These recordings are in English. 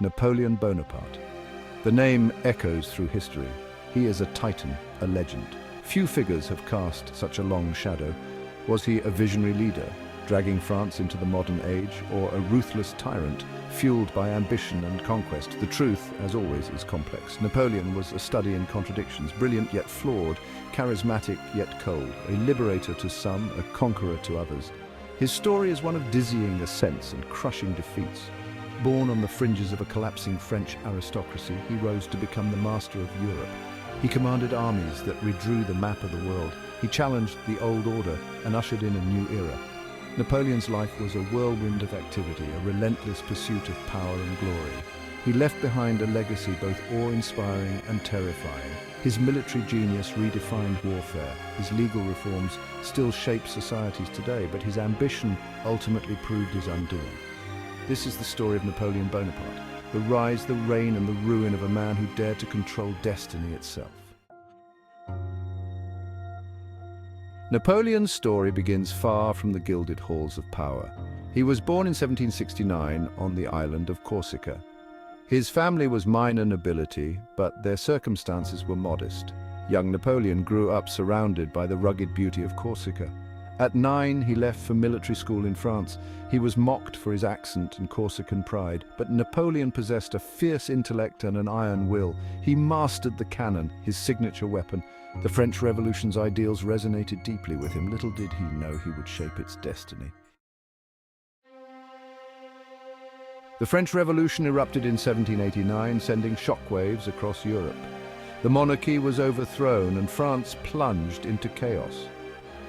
Napoleon Bonaparte. The name echoes through history. He is a titan, a legend. Few figures have cast such a long shadow. Was he a visionary leader, dragging France into the modern age, or a ruthless tyrant, fueled by ambition and conquest? The truth, as always, is complex. Napoleon was a study in contradictions, brilliant yet flawed, charismatic yet cold, a liberator to some, a conqueror to others. His story is one of dizzying ascents and crushing defeats. Born on the fringes of a collapsing French aristocracy, he rose to become the master of Europe. He commanded armies that redrew the map of the world. He challenged the old order and ushered in a new era. Napoleon's life was a whirlwind of activity, a relentless pursuit of power and glory. He left behind a legacy both awe-inspiring and terrifying. His military genius redefined warfare. His legal reforms still shape societies today, but his ambition ultimately proved his undoing. This is the story of Napoleon Bonaparte, the rise, the reign, and the ruin of a man who dared to control destiny itself. Napoleon's story begins far from the gilded halls of power. He was born in 1769 on the island of Corsica. His family was minor nobility, but their circumstances were modest. Young Napoleon grew up surrounded by the rugged beauty of Corsica. At 9, he left for military school in France. He was mocked for his accent and Corsican pride, but Napoleon possessed a fierce intellect and an iron will. He mastered the cannon, his signature weapon. The French Revolution's ideals resonated deeply with him. Little did he know he would shape its destiny. The French Revolution erupted in 1789, sending shockwaves across Europe. The monarchy was overthrown and France plunged into chaos.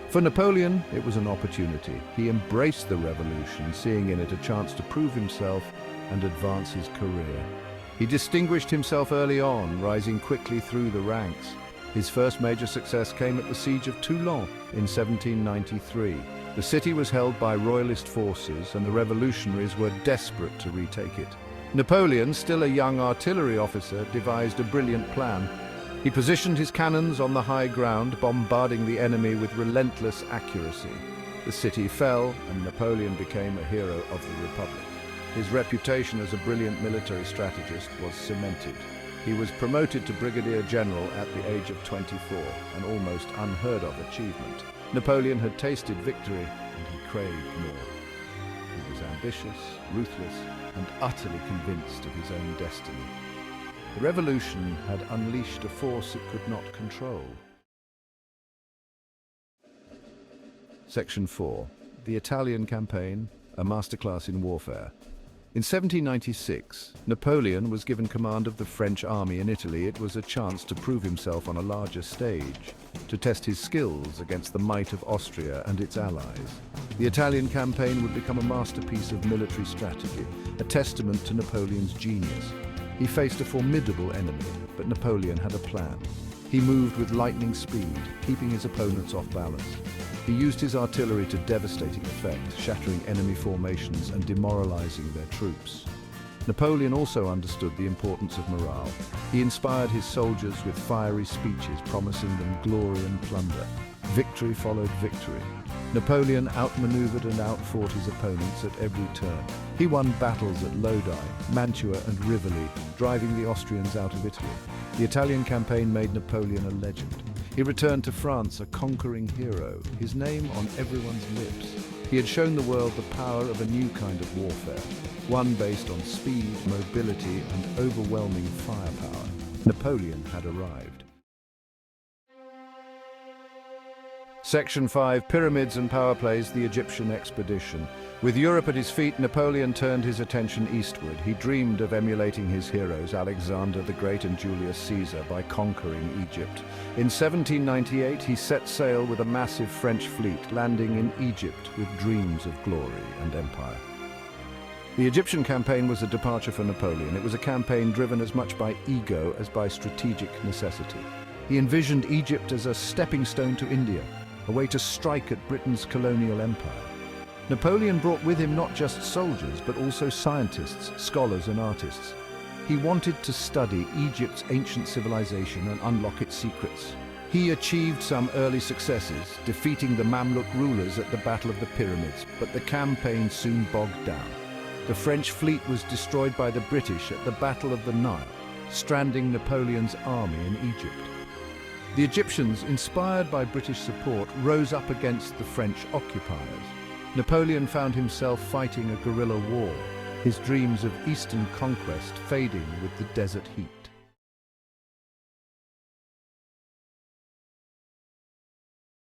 For Napoleon, it was an opportunity. He embraced the revolution, seeing in it a chance to prove himself and advance his career. He distinguished himself early on, rising quickly through the ranks. His first major success came at the siege of Toulon in 1793. The city was held by royalist forces, and the revolutionaries were desperate to retake it. Napoleon, still a young artillery officer, devised a brilliant plan. He positioned his cannons on the high ground, bombarding the enemy with relentless accuracy. The city fell, and Napoleon became a hero of the Republic. His reputation as a brilliant military strategist was cemented. He was promoted to brigadier general at the age of 24, an almost unheard of achievement. Napoleon had tasted victory, and he craved more. He was ambitious, ruthless, and utterly convinced of his own destiny. The revolution had unleashed a force it could not control. Section 4. The Italian Campaign, a masterclass in warfare. In 1796, Napoleon was given command of the French army in Italy. It was a chance to prove himself on a larger stage, to test his skills against the might of Austria and its allies. The Italian campaign would become a masterpiece of military strategy, a testament to Napoleon's genius. He faced a formidable enemy, but Napoleon had a plan. He moved with lightning speed, keeping his opponents off balance. He used his artillery to devastating effect, shattering enemy formations and demoralizing their troops. Napoleon also understood the importance of morale. He inspired his soldiers with fiery speeches, promising them glory and plunder. Victory followed victory. Napoleon outmaneuvered and outfought his opponents at every turn. He won battles at Lodi, Mantua and Rivoli, driving the Austrians out of Italy. The Italian campaign made Napoleon a legend. He returned to France a conquering hero, his name on everyone's lips. He had shown the world the power of a new kind of warfare, one based on speed, mobility, and overwhelming firepower. Napoleon had arrived. Section 5. Pyramids and Power Plays, the Egyptian Expedition. With Europe at his feet, Napoleon turned his attention eastward. He dreamed of emulating his heroes, Alexander the Great and Julius Caesar, by conquering Egypt. In 1798, he set sail with a massive French fleet, landing in Egypt with dreams of glory and empire. The Egyptian campaign was a departure for Napoleon. It was a campaign driven as much by ego as by strategic necessity. He envisioned Egypt as a stepping stone to India, a way to strike at Britain's colonial empire. Napoleon brought with him not just soldiers, but also scientists, scholars and artists. He wanted to study Egypt's ancient civilization and unlock its secrets. He achieved some early successes, defeating the Mamluk rulers at the Battle of the Pyramids, but the campaign soon bogged down. The French fleet was destroyed by the British at the Battle of the Nile, stranding Napoleon's army in Egypt. The Egyptians, inspired by British support, rose up against the French occupiers. Napoleon found himself fighting a guerrilla war, his dreams of eastern conquest fading with the desert heat.